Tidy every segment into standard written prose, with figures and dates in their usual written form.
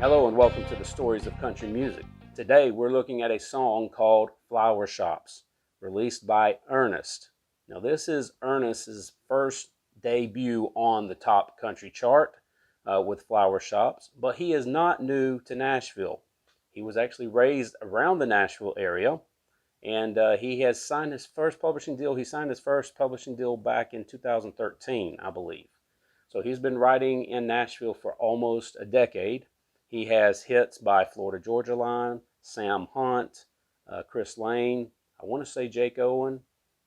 Hello and welcome to the Stories of Country Music. Today we're looking at a song called Flower Shops, released by ERNEST. Now this is ERNEST's first debut on the top country chart with Flower Shops, but he is not new to Nashville. He was actually raised around the Nashville area, and he has signed his first publishing deal. He signed his first publishing deal back in 2013, I believe. So he's been writing in Nashville for almost a decade. He has hits by Florida Georgia Line, Sam Hunt, Chris Lane, I want to say Jake Owen.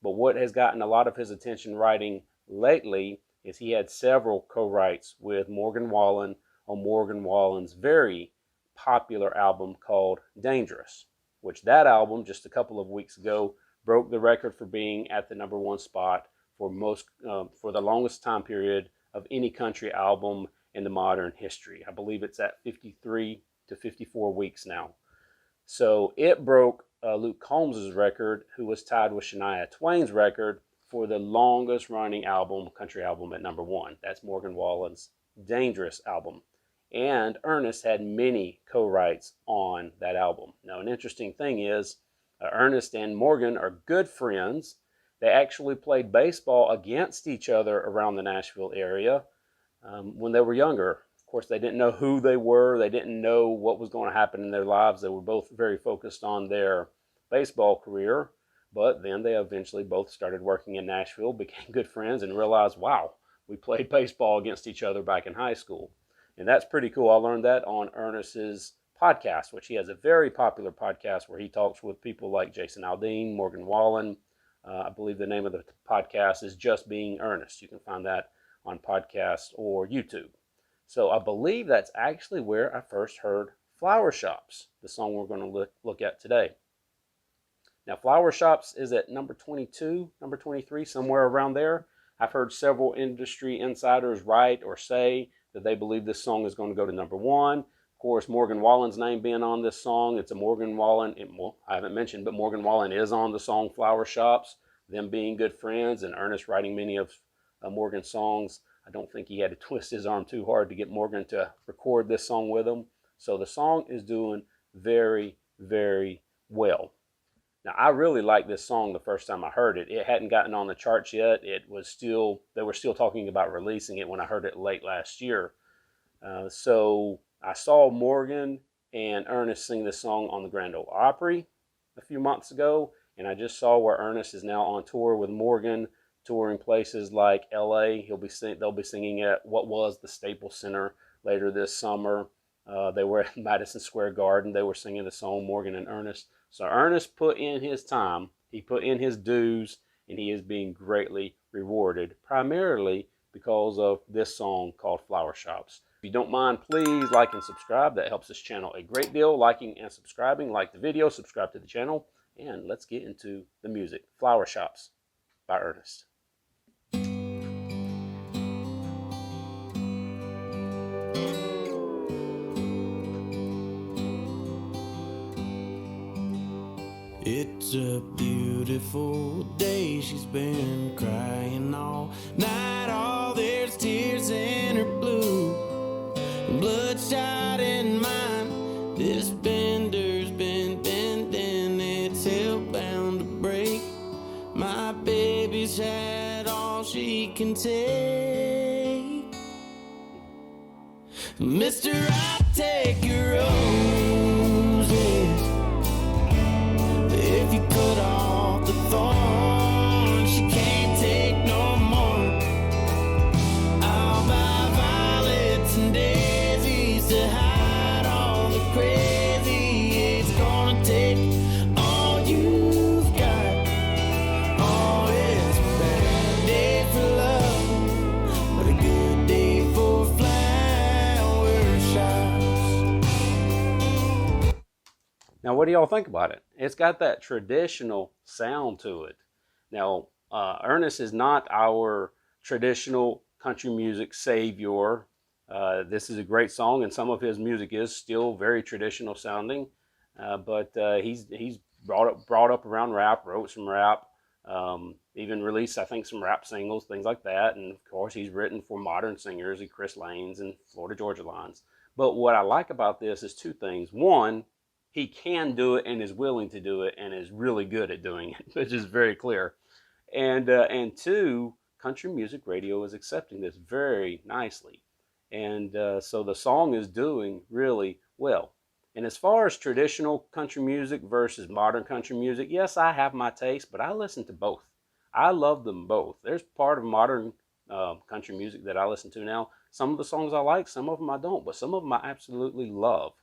But what has gotten a lot of his attention writing lately is he had several co-writes with Morgan Wallen on Morgan Wallen's very popular album called Dangerous, which that album just a couple of weeks ago broke the record for being at the #1 spot for the longest time period of any country album in the modern history. I believe it's at 53 to 54 weeks now. So it broke Luke Combs' record, who was tied with Shania Twain's record for the longest running country album at #1. That's Morgan Wallen's Dangerous album. And ERNEST had many co-writes on that album. Now, an interesting thing is ERNEST and Morgan are good friends. They actually played baseball against each other around the Nashville area when they were younger. Of course, they didn't know who they were. They didn't know what was going to happen in their lives. They were both very focused on their baseball career, but then they eventually both started working in Nashville, became good friends, and realized, wow, we played baseball against each other back in high school. And that's pretty cool. I learned that on ERNEST's podcast, which he has a very popular podcast where he talks with people like Jason Aldean, Morgan Wallen. I believe the name of the podcast is Just Being Earnest. You can find that on podcast or YouTube. So I believe that's actually where I first heard Flower Shops, the song we're going to look at today. Now, Flower Shops is at number 22, number 23, somewhere around there. I've heard several industry insiders write or say that they believe this song is going to go to #1. Of course, Morgan Wallen's name being on this song, it's a Morgan Wallen, well, I haven't mentioned, but Morgan Wallen is on the song Flower Shops, them being good friends, and ERNEST writing many of Morgan's songs. I don't think he had to twist his arm too hard to get Morgan to record this song with him. So the song is doing very, very well. Now, I really liked this song the first time I heard it. It hadn't gotten on the charts yet. They were still talking about releasing it when I heard it late last year. So I saw Morgan and ERNEST sing this song on the Grand Ole Opry a few months ago, and I just saw where ERNEST is now on tour with Morgan, touring places like LA. They'll be singing at what was the Staples Center later this summer. They were at Madison Square Garden. They were singing the song, Morgan and ERNEST. So ERNEST put in his time, he put in his dues, and he is being greatly rewarded, primarily because of this song called Flower Shops. If you don't mind, please like and subscribe. That helps this channel a great deal. Liking and subscribing. Like the video, subscribe to the channel, and let's get into the music. Flower Shops by ERNEST. It's a beautiful day, she's been crying all night. Oh, there's tears in her blue, bloodshot in mine. This bender's been bending, it's hell-bound to break. My baby's had all she can take. Mister, I take your roses if you cut off the thorn. She can't take no more. I'll buy violets and daisies to hide all the crazy. It's gonna take all you've got. Oh, it's a bad day for love, but a good day for flower shops. Now, what do y'all think about it? It's got that traditional sound to it. Now, ERNEST is not our traditional country music savior. This is a great song, and some of his music is still very traditional sounding. But he's brought up around rap, wrote some rap, Even released, I think, some rap singles, things like that. And of course, he's written for modern singers, like Chris Lanes and Florida Georgia Lines. But what I like about this is two things. One, he can do it and is willing to do it and is really good at doing it, which is very clear. And two, country music radio is accepting this very nicely, and so the song is doing really well. And as far as traditional country music versus modern country music, yes, I have my taste, but I listen to both. I love them both. There's part of modern country music that I listen to now. Some of the songs I like, some of them I don't, but some of them I absolutely love.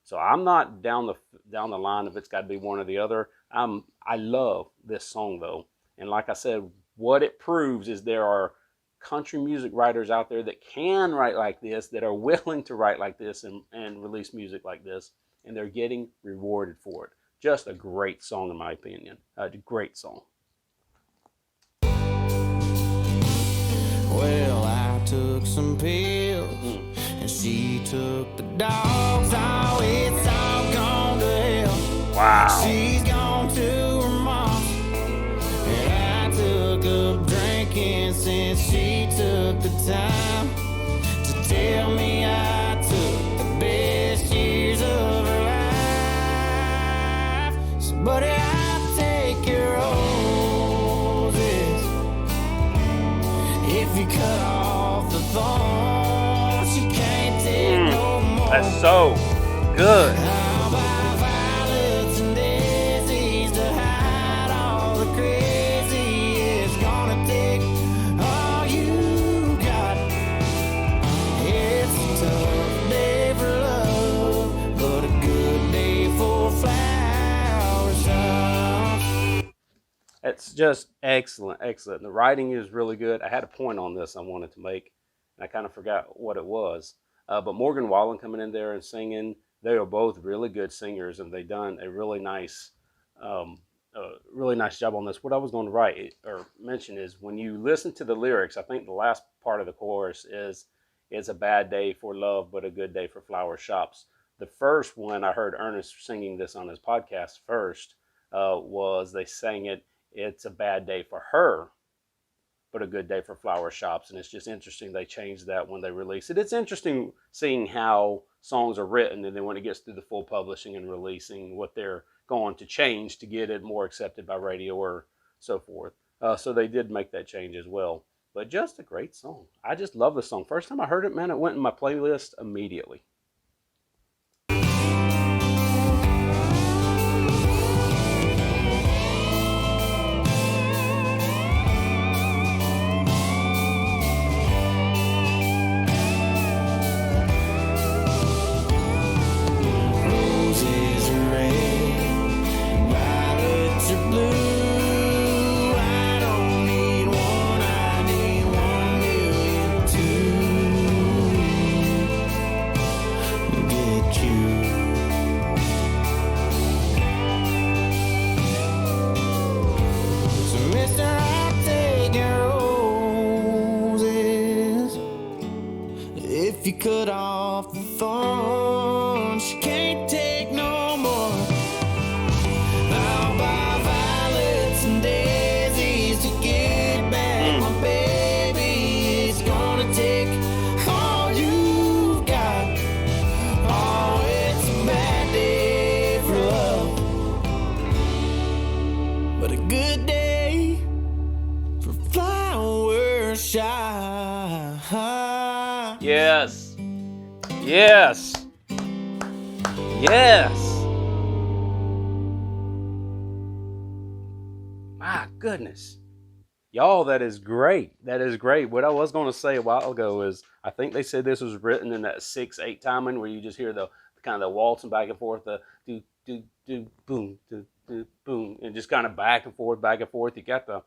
So I'm not down the line if it's got to be one or the other. I love this song though, and like I said, what it proves is there are country music writers out there that can write like this, that are willing to write like this and release music like this, and they're getting rewarded for it. Just a great song, in my opinion. A great song. Well, I took some pills, and she took the dogs. Oh, it's all gone to hell. Wow. She's gone to her mom, and I took up drinking since she took the time to tell me I took the best years of her life. So, buddy, I'll take your roses if you cut off the thorns. You can't take no more. That's so good. I'll buy violets and daisies to hide all the crazy. It's gonna take all you got. It's a tough day for love, but a good day for flower shops. It's just excellent, excellent. The writing is really good. I had a point on this I wanted to make, and I kind of forgot what it was. But Morgan Wallen coming in there and singing, they are both really good singers, and they done a really nice job on this. What I was going to write or mention is when you listen to the lyrics, I think the last part of the chorus is, "It's a bad day for love, but a good day for flower shops." The first one I heard Ernest singing this on his podcast first was they sang it, "It's a bad day for her, but a good day for flower shops." And it's just interesting they changed that when they release it. It's interesting seeing how songs are written, and then when it gets through the full publishing and releasing, what they're going to change to get it more accepted by radio or so forth. So they did make that change as well. But just a great song. I just love the song. First time I heard it, man, it went in my playlist immediately. Roses are red, violets are blue. I don't need one, I need 1,000,002 to get you. So, mister, I'll take your roses if you cut off the thorns. You can't take no more. I'll buy violets and daisies to get back my baby. It's gonna take all you've got. Oh, it's a bad day for love, but a good day for flower shop. Yes. Yes. Yes. My goodness. Y'all, that is great. That is great. What I was going to say a while ago is I think they said this was written in that 6/8 timing where you just hear the kind of the waltzing back and forth, the do, do, do, boom, do, boom, and just kind of back and forth, back and forth. You got the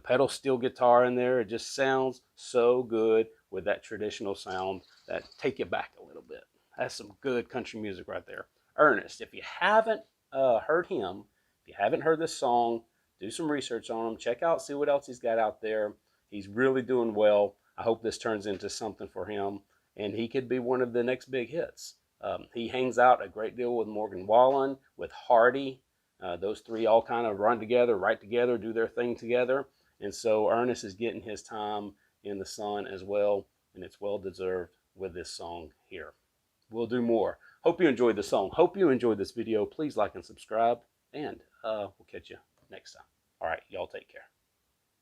pedal steel guitar in there. It just sounds so good with that traditional sound that take you back a little bit. That's some good country music right there. Ernest, if you haven't heard him, if you haven't heard this song, do some research on him. Check out, see what else he's got out there. He's really doing well. I hope this turns into something for him, and he could be one of the next big hits. He hangs out a great deal with Morgan Wallen, with Hardy. Those three all kind of run together, write together, do their thing together. And so Ernest is getting his time in the sun as well, and it's well deserved with this song here. We'll do more. Hope you enjoyed the song. Hope you enjoyed this video. Please like and subscribe, and we'll catch you next time. All right, y'all take care.